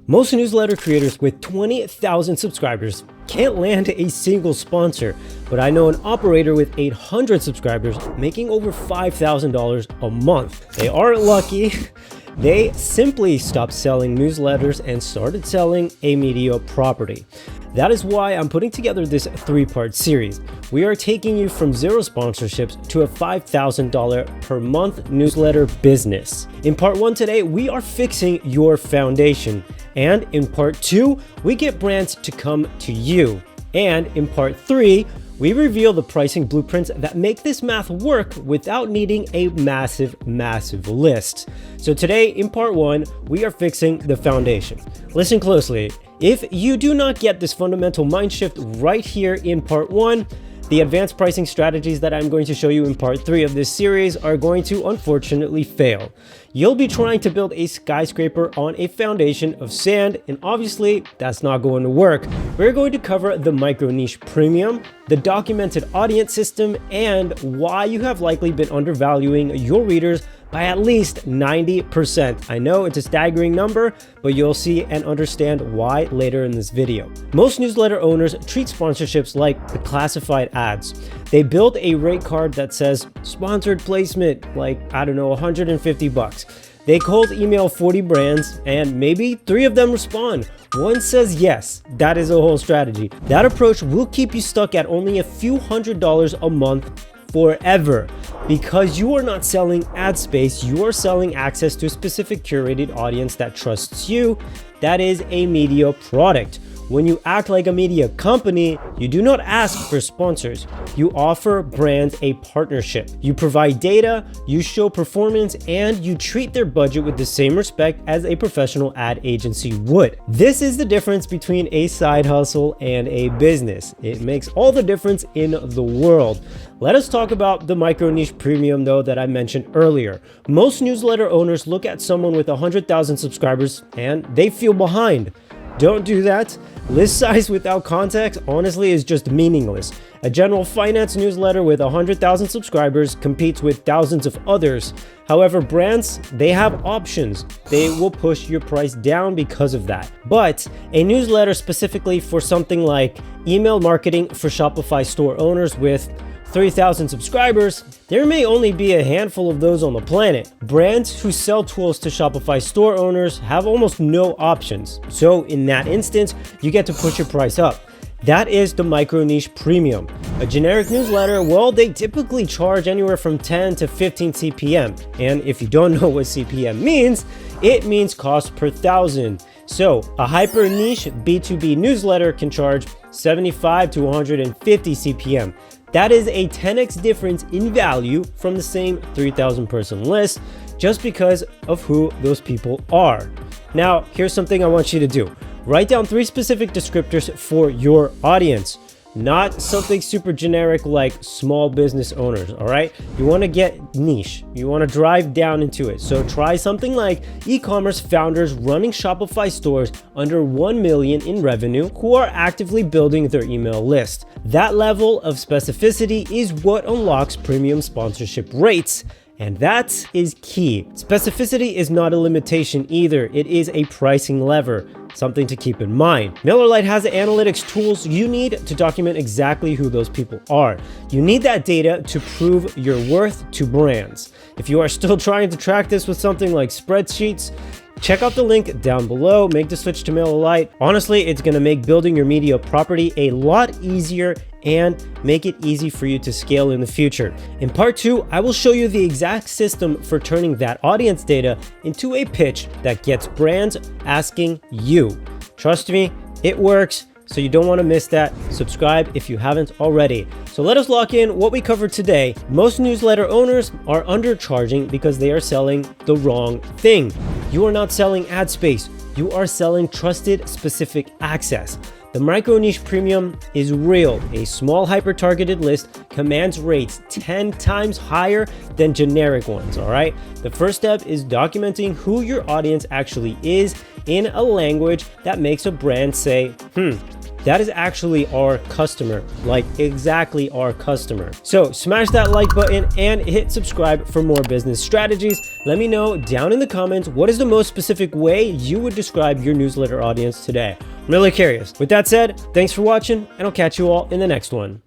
Most newsletter creators with 20,000 subscribers can't land a single sponsor, but I know an operator with 800 subscribers making over $5,000 a month. They aren't lucky. They simply stopped selling newsletters and started selling a media property. That is why I'm putting together this 3-part series. We are taking you from zero sponsorships to a $5,000 per month newsletter business. In part 1 today, we are fixing your foundation. And in part 2, we get brands to come to you. And in part 3, we reveal the pricing blueprints that make this math work without needing a massive list. So today in part 1, we are fixing the foundation. Listen closely. If you do not get this fundamental mind shift right here in part 1, the advanced pricing strategies that I'm going to show you in part 3 of this series are going to unfortunately fail. You'll be trying to build a skyscraper on a foundation of sand, and obviously that's not going to work. We're going to cover the micro niche premium, the documented audience system, and why you have likely been undervaluing your readers by at least 90%. I know it's a staggering number, but you'll see and understand why later in this video. Most newsletter owners treat sponsorships like the classified ads. They build a rate card that says sponsored placement, like, I don't know, 150 bucks. They cold email 40 brands and maybe 3 of them respond. One says yes. That is a whole strategy. That approach will keep you stuck at only a few $100s a month forever. Because you are not selling ad space, you are selling access to a specific curated audience that trusts you. That is a media product. When you act like a media company, you do not ask for sponsors. You offer brands a partnership. You provide data, you show performance, and you treat their budget with the same respect as a professional ad agency would. This is the difference between a side hustle and a business. It makes all the difference in the world. Let us talk about the micro niche premium though that I mentioned earlier. Most newsletter owners look at someone with 100,000 subscribers and they feel behind. Don't do that. List size without context honestly is just meaningless. A general finance newsletter with 100,000 subscribers competes with thousands of others. However, brands, they have options. They will push your price down because of that. But a newsletter specifically for something like email marketing for Shopify store owners with 3,000 subscribers, there may only be a handful of those on the planet. Brands who sell tools to Shopify store owners have almost no options. So in that instance, you get to push your price up. That is the micro niche premium. A generic newsletter, well, they typically charge anywhere from 10 to 15 CPM. And if you don't know what CPM means, it means cost per thousand. So a hyper niche B2B newsletter can charge 75 to 150 CPM. That is a 10x difference in value from the same 3,000 person list just because of who those people are. Now, here's something I want you to do. Write down 3 specific descriptors for your audience, not something super generic like small business owners, all right? You want to get niche. You want to drive down into it. So try something like e-commerce founders running Shopify stores under 1 million in revenue who are actively building their email list. That level of specificity is what unlocks premium sponsorship rates. And that is key. Specificity is not a limitation either. It is a pricing lever, something to keep in mind. MailerLite has the analytics tools you need to document exactly who those people are. You need that data to prove your worth to brands. If you are still trying to track this with something like spreadsheets, check out the link down below. Make the switch to MailerLite. Honestly, it's going to make building your media property a lot easier and make it easy for you to scale in the future. In part 2, I will show you the exact system for turning that audience data into a pitch that gets brands asking you. Trust me, it works. So you don't want to miss that. Subscribe if you haven't already. So let us lock in what we covered today. Most newsletter owners are undercharging because they are selling the wrong thing. You are not selling ad space. You are selling trusted specific access. The micro niche premium is real. A small hyper-targeted list commands rates 10 times higher than generic ones, all right? The first step is documenting who your audience actually is in a language that makes a brand say, that is actually our customer, like exactly our customer. So smash that like button and hit subscribe for more business strategies. Let me know down in the comments, what is the most specific way you would describe your newsletter audience today? I'm really curious. With that said, thanks for watching, and I'll catch you all in the next one.